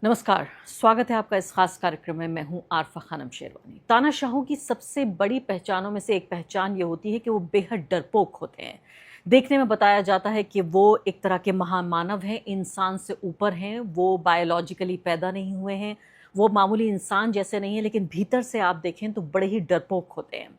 नमस्कार, स्वागत है आपका इस खास कार्यक्रम में। मैं हूं आरफा खानम शेरवानी। तानाशाहों की सबसे बड़ी पहचानों में से एक पहचान ये होती है कि वो बेहद डरपोक होते हैं। देखने में बताया जाता है कि वो एक तरह के महामानव हैं, इंसान से ऊपर हैं। वो बायोलॉजिकली पैदा नहीं हुए हैं, वो मामूली इंसान जैसे नहीं है, लेकिन भीतर से आप देखें तो बड़े ही डरपोक होते हैं।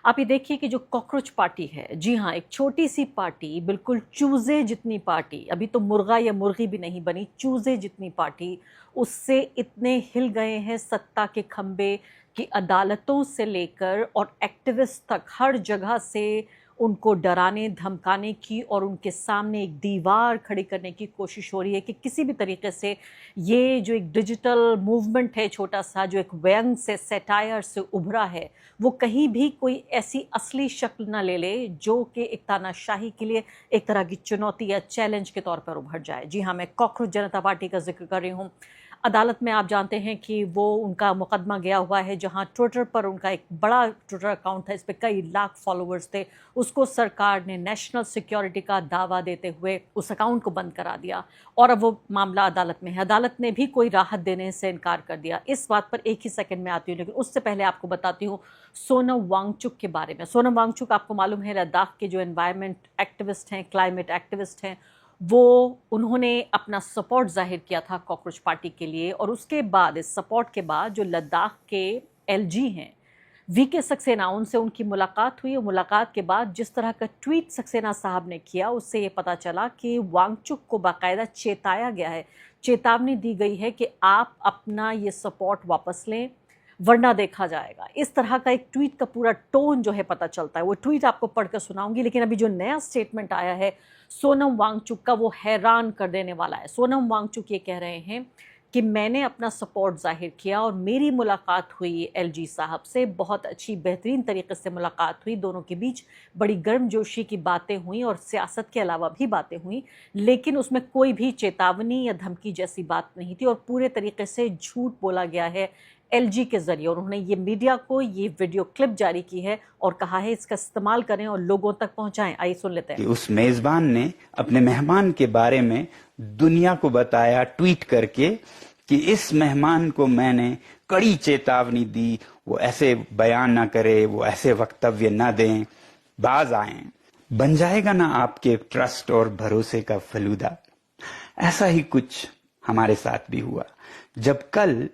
आप ये देखिए कि जो कॉकरोच पार्टी है, जी हाँ, एक छोटी सी पार्टी, बिल्कुल चूजे जितनी पार्टी, अभी तो मुर्गा या मुर्गी भी नहीं बनी, चूजे जितनी पार्टी, उससे इतने हिल गए हैं सत्ता के खंबे कि अदालतों से लेकर और एक्टिविस्ट तक हर जगह से उनको डराने धमकाने की और उनके सामने एक दीवार खड़ी करने की कोशिश हो रही है कि किसी भी तरीके से ये जो एक डिजिटल मूवमेंट है छोटा सा, जो एक व्यंग से सैटायर से उभरा है, वो कहीं भी कोई ऐसी असली शक्ल ना ले ले जो कि एक तानाशाही के लिए एक तरह की चुनौती या चैलेंज के तौर पर उभर जाए। जी हाँ, मैं कॉकरोच जनता पार्टी का जिक्र कर रही हूँ। अदालत में आप जानते हैं कि वो उनका मुकदमा गया हुआ है, जहां ट्विटर पर उनका एक बड़ा ट्विटर अकाउंट था, इस पे कई लाख फॉलोअर्स थे। उसको सरकार ने नेशनल सिक्योरिटी का दावा देते हुए उस अकाउंट को बंद करा दिया और अब वो मामला अदालत में है। अदालत ने भी कोई राहत देने से इनकार कर दिया। इस बात पर एक ही सेकंड में आती हूँ, लेकिन उससे पहले आपको बताती हूँ सोनम वांगचुक के बारे में। सोनम वांगचुक आपको मालूम है, लद्दाख के जो एनवायरमेंट एक्टिविस्ट हैं, क्लाइमेट एक्टिविस्ट हैं, वो उन्होंने अपना सपोर्ट जाहिर किया था कॉकरोच पार्टी के लिए। और उसके बाद, इस सपोर्ट के बाद, जो लद्दाख के एलजी हैं वीके सक्सेना, उनसे उनकी मुलाकात हुई और मुलाकात के बाद जिस तरह का ट्वीट सक्सेना साहब ने किया, उससे ये पता चला कि वांगचुक को बाकायदा चेताया गया है, चेतावनी दी गई है कि आप अपना ये सपोर्ट वापस लें वरना देखा जाएगा। इस तरह का एक ट्वीट का पूरा टोन जो है पता चलता है। वो ट्वीट आपको पढ़कर सुनाऊंगी, लेकिन अभी जो नया स्टेटमेंट आया है सोनम वांगचुक का, वो हैरान कर देने वाला है। सोनम वांगचुक ये कह रहे हैं कि मैंने अपना सपोर्ट जाहिर किया और मेरी मुलाकात हुई एलजी साहब से, बहुत अच्छी बेहतरीन तरीके से मुलाकात हुई, दोनों के बीच बड़ी गर्मजोशी की बातें हुई और सियासत के अलावा भी बातें हुई, लेकिन उसमें कोई भी चेतावनी या धमकी जैसी बात नहीं थी और पूरे तरीके से झूठ बोला गया है एलजी के जरिए। और उन्होंने ये मीडिया को ये वीडियो क्लिप जारी की है और कहा है इसका इस्तेमाल करें और लोगों तक पहुंचाएं। आइए सुन लेते हैं। उस मेजबान ने अपने मेहमान के बारे में दुनिया को बताया ट्वीट करके कि इस मेहमान को मैंने कड़ी चेतावनी दी, वो ऐसे बयान ना करे, वो ऐसे वक्तव्य ना दें, बाज आए, बन जाएगा ना आपके ट्रस्ट और भरोसे का फलूदा। ऐसा ही कुछ हमारे साथ भी हुआ जब कल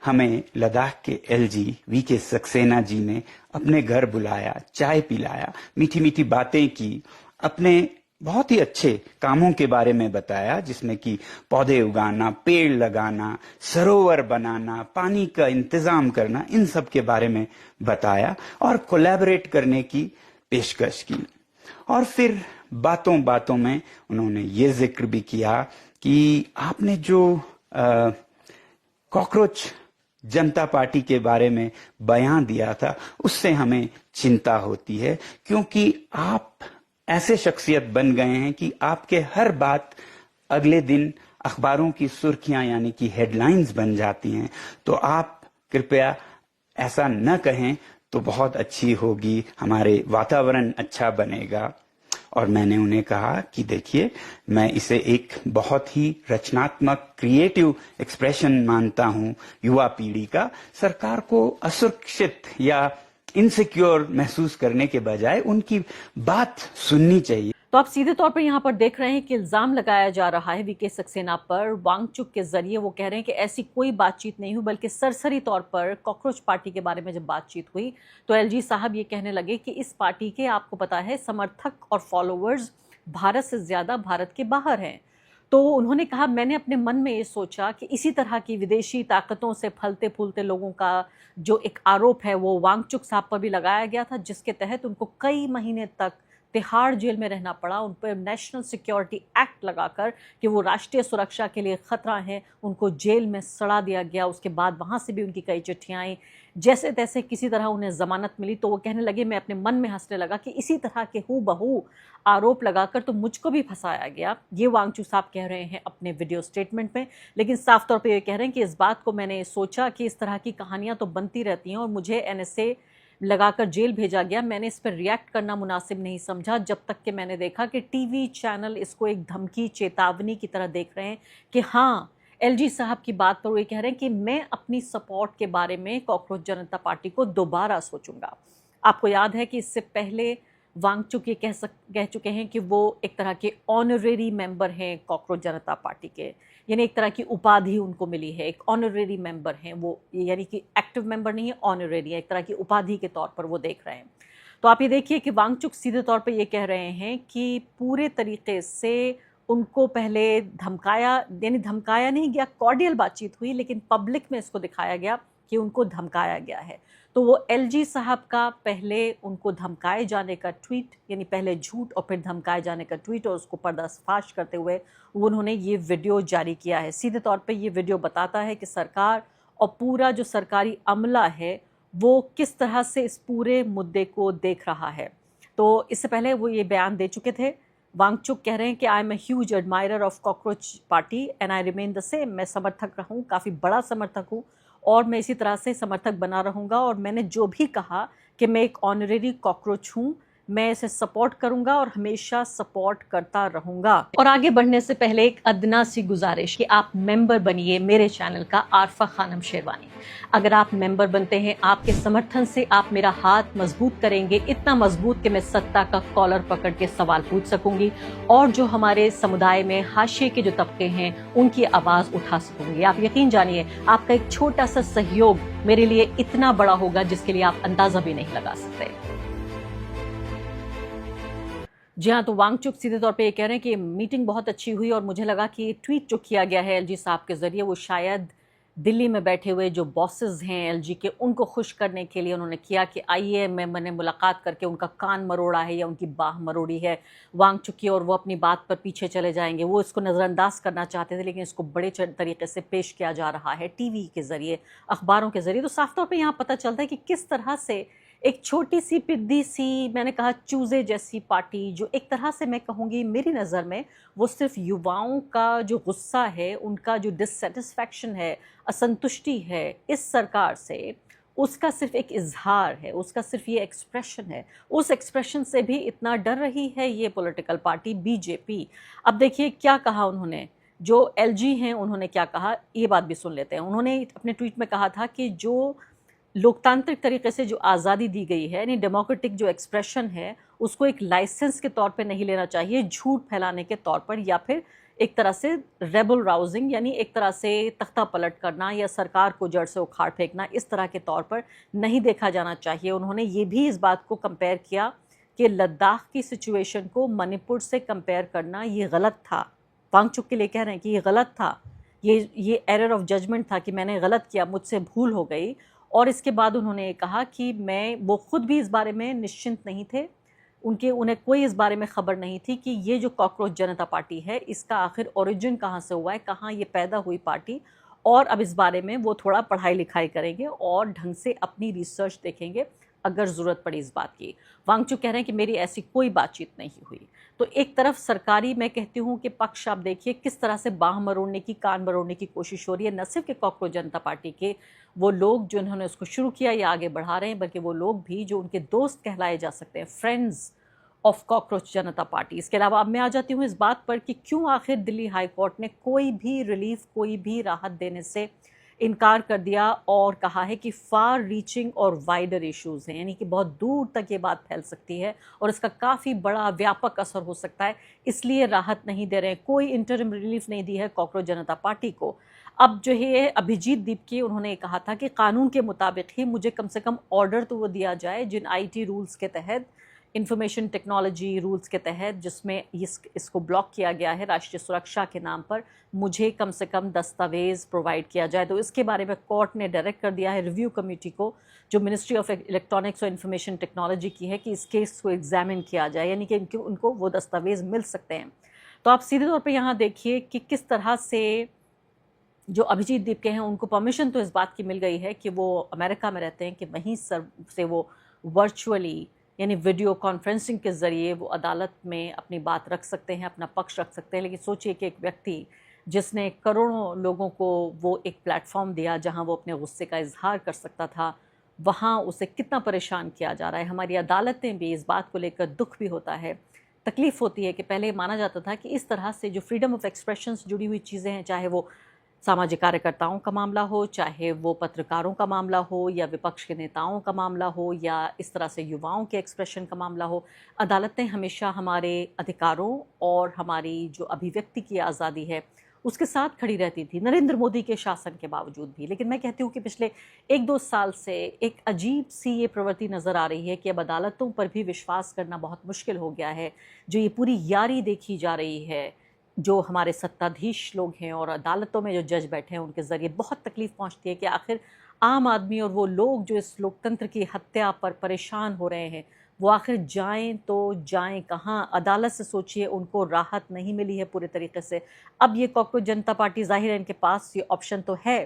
हमें लद्दाख के एलजी वीके सक्सेना जी ने अपने घर बुलाया, चाय पिलाया, मीठी मीठी बातें की, अपने बहुत ही अच्छे कामों के बारे में बताया, जिसमें कि पौधे उगाना, पेड़ लगाना, सरोवर बनाना, पानी का इंतजाम करना, इन सब के बारे में बताया और कोलैबोरेट करने की पेशकश की। और फिर बातों बातों में उन्होंने ये जिक्र भी किया कि आपने जो कॉकरोच जनता पार्टी के बारे में बयान दिया था, उससे हमें चिंता होती है, क्योंकि आप ऐसे शख्सियत बन गए हैं कि आपके हर बात अगले दिन अखबारों की सुर्खियां यानी कि हेडलाइंस बन जाती हैं। तो आप कृपया ऐसा न कहें तो बहुत अच्छी होगी, हमारे वातावरण अच्छा बनेगा। और मैंने उन्हें कहा कि देखिए, मैं इसे एक बहुत ही रचनात्मक क्रिएटिव एक्सप्रेशन मानता हूं युवा पीढ़ी का। सरकार को असुरक्षित या इनसिक्योर महसूस करने के बजाय उनकी बात सुननी चाहिए। तो आप सीधे तौर पर यहाँ पर देख रहे हैं कि इल्जाम लगाया जा रहा है वीके सक्सेना पर वांगचुक के जरिए। वो कह रहे हैं कि ऐसी कोई बातचीत नहीं हुई, बल्कि सरसरी तौर पर कॉकरोच पार्टी के बारे में जब बातचीत हुई तो एलजी साहब ये कहने लगे कि इस पार्टी के, आपको पता है, समर्थक और फॉलोअर्स भारत से ज्यादा भारत के बाहर हैं। तो उन्होंने कहा, मैंने अपने मन में ये सोचा कि इसी तरह की विदेशी ताकतों से फलते फूलते लोगों का जो एक आरोप है वो वांगचुक साहब पर भी लगाया गया था, जिसके तहत उनको कई महीने तक तिहाड़ जेल में रहना पड़ा। उन पर नेशनल सिक्योरिटी एक्ट लगाकर कि वो राष्ट्रीय सुरक्षा के लिए खतरा है, उनको जेल में सड़ा दिया गया। उसके बाद वहां से भी उनकी कई चिट्ठियां आई, जैसे तैसे किसी तरह उन्हें जमानत मिली। तो वो कहने लगे, मैं अपने मन में हंसने लगा कि इसी तरह के हूबहू आरोप लगाकर तो मुझको भी फंसाया गया। ये वांगचुक साहब कह रहे हैं अपने वीडियो स्टेटमेंट में, लेकिन साफ तौर पर ये कह रहे हैं कि इस बात को मैंने सोचा कि इस तरह की कहानियां तो बनती रहती हैं और मुझे एनएसए लगाकर जेल भेजा गया। मैंने इस पर रिएक्ट करना मुनासिब नहीं समझा, जब तक कि मैंने देखा कि टीवी चैनल इसको एक धमकी, चेतावनी की तरह देख रहे हैं कि हाँ, एलजी साहब की बात पर वो ये कह रहे हैं कि मैं अपनी सपोर्ट के बारे में कॉकरोच जनता पार्टी को दोबारा सोचूंगा। आपको याद है कि इससे पहले वांगचुक ये कह चुके हैं कि वो एक तरह के ऑनरेरी मेंबर हैं कॉकरोच जनता पार्टी के, यानी एक तरह की उपाधि उनको मिली है, एक ऑनरेरी मेंबर हैं वो, यानी कि एक्टिव मेंबर नहीं है, ऑनरेरी है, एक तरह की उपाधि के तौर पर वो देख रहे हैं। तो आप ये देखिए कि वांगचुक सीधे तौर पर ये कह रहे हैं कि पूरे तरीके से उनको पहले धमकाया, यानी धमकाया नहीं गया, कॉर्डियल बातचीत हुई, लेकिन पब्लिक में इसको दिखाया गया कि उनको धमकाया गया है। तो वो एलजी साहब का पहले उनको धमकाए जाने का ट्वीट, यानी पहले झूठ और फिर धमकाए जाने का ट्वीट, और उसको पर्दाफाश करते हुए उन्होंने ये वीडियो जारी किया है। सीधे तौर पे ये वीडियो बताता है कि सरकार और पूरा जो सरकारी अमला है वो किस तरह से इस पूरे मुद्दे को देख रहा है। तो इससे पहले वो ये बयान दे चुके थे। वांगचुक कह रहे हैं कि I am a huge admirer of cockroach party and I remain the same. मैं समर्थक रहूं, काफ़ी बड़ा समर्थक हूं, और मैं इसी तरह से समर्थक बना रहूंगा। और मैंने जो भी कहा कि मैं एक ऑनरेरी कॉकरोच हूं, मैं इसे सपोर्ट करूंगा और हमेशा सपोर्ट करता रहूंगा। और आगे बढ़ने से पहले एक अदना सी गुजारिश कि आप मेंबर बनिए मेरे चैनल का आरफा खानम शेरवानी। अगर आप मेंबर बनते हैं, आपके समर्थन से आप मेरा हाथ मजबूत करेंगे, इतना मजबूत कि मैं सत्ता का कॉलर पकड़ के सवाल पूछ सकूंगी, और जो हमारे समुदाय में हाशिए के जो तबके हैं उनकी आवाज उठा सकूंगी। आप यकीन जानिए, आपका एक छोटा सा सहयोग मेरे लिए इतना बड़ा होगा जिसके लिए आप अंदाजा भी नहीं लगा सकते। जी हाँ, तो वांगचुक सीधे तौर पे ये कह रहे हैं कि मीटिंग बहुत अच्छी हुई, और मुझे लगा कि ट्वीट जो किया गया है एलजी साहब के जरिए, वो शायद दिल्ली में बैठे हुए जो बॉसेस हैं एलजी के, उनको खुश करने के लिए उन्होंने किया कि आइए मैंने मुलाकात करके उनका कान मरोड़ा है या उनकी बाह मरोड़ी है वांगचुक की, और वो अपनी बात पर पीछे चले जाएंगे। वो इसको नज़रअंदाज करना चाहते थे, लेकिन इसको बड़े तरीके से पेश किया जा रहा है टीवी के जरिए, अखबारों के जरिए। तो साफ तौर पर यहाँ पता चलता है कि किस तरह से एक छोटी सी पिद्दी सी, मैंने कहा चूजे जैसी पार्टी, जो एक तरह से मैं कहूँगी मेरी नज़र में वो सिर्फ युवाओं का जो गुस्सा है, उनका जो डिससेटिस्फैक्शन है, असंतुष्टि है इस सरकार से, उसका सिर्फ एक इजहार है, उसका सिर्फ ये एक्सप्रेशन है। उस एक्सप्रेशन से भी इतना डर रही है ये पॉलिटिकल पार्टी बीजेपी। अब देखिए क्या कहा उन्होंने, जो एलजी हैं उन्होंने क्या कहा, ये बात भी सुन लेते हैं। उन्होंने अपने ट्वीट में कहा था कि जो लोकतांत्रिक तरीके से जो आज़ादी दी गई है, यानी डेमोक्रेटिक जो एक्सप्रेशन है, उसको एक लाइसेंस के तौर पे नहीं लेना चाहिए, झूठ फैलाने के तौर पर, या फिर एक तरह से रेबल राउजिंग, यानी एक तरह से तख्ता पलट करना या सरकार को जड़ से उखाड़ फेंकना, इस तरह के तौर पर नहीं देखा जाना चाहिए। उन्होंने ये भी इस बात को कंपेयर किया कि लद्दाख की सिचुएशन को मणिपुर से कंपेयर करना ये गलत था। वांगचुक के लिए कह रहे हैं कि ये गलत था, ये एरर ऑफ जजमेंट था कि मैंने गलत किया, मुझसे भूल हो गई। और इसके बाद उन्होंने कहा कि वो खुद भी इस बारे में निश्चिंत नहीं थे, उन्हें कोई इस बारे में खबर नहीं थी कि ये जो कॉकरोच जनता पार्टी है इसका आखिर ओरिजिन कहाँ से हुआ है, कहाँ ये पैदा हुई पार्टी। और अब इस बारे में वो थोड़ा पढ़ाई लिखाई करेंगे और ढंग से अपनी रिसर्च देखेंगे अगर ज़रूरत पड़ी इस बात की। वांगचुक कह रहे हैं कि मेरी ऐसी कोई बातचीत नहीं हुई। तो एक तरफ सरकारी, मैं कहती हूँ कि पक्ष, आप देखिए किस तरह से बाह मरोड़ने की, कान मरोड़ने की कोशिश हो रही है, न सिर्फ कि कॉकरोच जनता पार्टी के वो लोग जिन्होंने उसको शुरू किया या आगे बढ़ा रहे हैं, बल्कि वो लोग भी जो उनके दोस्त कहलाए जा सकते हैं, friends of cockroach Janata party. इसके अलावा अब मैं आ जाती हूँ इस बात पर कि क्यों आखिर दिल्ली हाई कोर्ट ने कोई भी रिलीफ, कोई भी राहत देने से इनकार कर दिया, और कहा है कि फार रीचिंग और वाइडर इश्यूज़ हैं, यानी कि बहुत दूर तक ये बात फैल सकती है और इसका काफ़ी बड़ा व्यापक असर हो सकता है, इसलिए राहत नहीं दे रहे हैं। कोई इंटरिम रिलीफ नहीं दी है कॉकरोच जनता पार्टी को। अब जो है अभिजीत दीपकी, उन्होंने कहा था कि कानून के मुताबिक ही मुझे कम से कम ऑर्डर तो वो दिया जाए जिन आईटी रूल्स के तहत, इंफॉर्मेशन टेक्नोलॉजी रूल्स के तहत, जिसमें इसको ब्लॉक किया गया है राष्ट्रीय सुरक्षा के नाम पर, मुझे कम से कम दस्तावेज़ प्रोवाइड किया जाए। तो इसके बारे में कोर्ट ने डायरेक्ट कर दिया है रिव्यू कमेटी को, जो मिनिस्ट्री ऑफ इलेक्ट्रॉनिक्स और इंफॉर्मेशन टेक्नोलॉजी की है, कि इस केस को एग्जामिन किया जाए, यानी कि उनको वो दस्तावेज़ मिल सकते हैं। तो आप सीधे तौर पर यहाँ देखिए कि किस तरह से जो अभिजीत दीपके हैं उनको परमिशन तो इस बात की मिल गई है कि वो अमेरिका में रहते हैं, कि वहीं से वो वर्चुअली, यानी वीडियो कॉन्फ्रेंसिंग के ज़रिए वो अदालत में अपनी बात रख सकते हैं, अपना पक्ष रख सकते हैं। लेकिन सोचिए कि एक व्यक्ति जिसने करोड़ों लोगों को वो एक प्लेटफॉर्म दिया जहां वो अपने गुस्से का इजहार कर सकता था, वहां उसे कितना परेशान किया जा रहा है। हमारी अदालतें भी इस बात को लेकर दुख भी होता है, तकलीफ़ होती है कि पहले माना जाता था कि इस तरह से जो फ्रीडम ऑफ एक्सप्रेशन से जुड़ी हुई चीज़ें हैं, चाहे वो सामाजिक कार्यकर्ताओं का मामला हो, चाहे वो पत्रकारों का मामला हो या विपक्ष के नेताओं का मामला हो या इस तरह से युवाओं के एक्सप्रेशन का मामला हो, अदालतें हमेशा हमारे अधिकारों और हमारी जो अभिव्यक्ति की आज़ादी है उसके साथ खड़ी रहती थी, नरेंद्र मोदी के शासन के बावजूद भी। लेकिन मैं कहती हूँ कि पिछले 1-2 साल से एक अजीब सी ये प्रवृत्ति नज़र आ रही है कि अब अदालतों पर भी विश्वास करना बहुत मुश्किल हो गया है। जो ये पूरी यारी देखी जा रही है, जो हमारे सत्ताधीश लोग हैं और अदालतों में जो जज बैठे हैं, उनके ज़रिए बहुत तकलीफ़ पहुंचती है कि आखिर आम आदमी और वो लोग जो इस लोकतंत्र की हत्या पर परेशान हो रहे हैं, वो आखिर जाएं तो जाएं कहाँ? अदालत से सोचिए, उनको राहत नहीं मिली है पूरे तरीके से। अब ये कॉकरोच जनता पार्टी, ज़ाहिर है इनके पास ये ऑप्शन तो है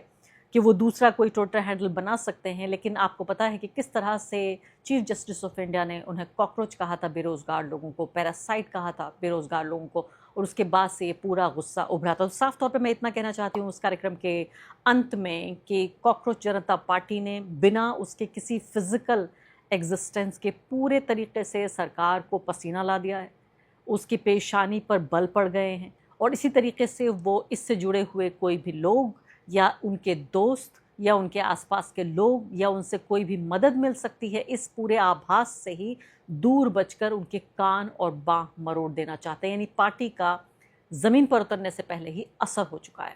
कि वो दूसरा कोई ट्विटर हैंडल बना सकते हैं, लेकिन आपको पता है कि किस तरह से चीफ जस्टिस ऑफ इंडिया ने उन्हें कॉकरोच कहा था बेरोज़गार लोगों को, पैरासाइट कहा था बेरोज़गार लोगों को, और उसके बाद से ये पूरा गुस्सा उभरा था। तो साफ तौर पे मैं इतना कहना चाहती हूँ उस कार्यक्रम के अंत में कि कॉकरोच जनता पार्टी ने बिना उसके किसी फिज़िकल एग्जिस्टेंस के पूरे तरीके से सरकार को पसीना ला दिया है, उसकी पेशानी पर बल पड़ गए हैं, और इसी तरीके से वो इससे जुड़े हुए कोई भी लोग या उनके दोस्त या उनके आसपास के लोग या उनसे कोई भी मदद मिल सकती है, इस पूरे आभास से ही दूर बचकर उनके कान और बाँह मरोड़ देना चाहते हैं। यानी पार्टी का ज़मीन पर उतरने से पहले ही असर हो चुका है।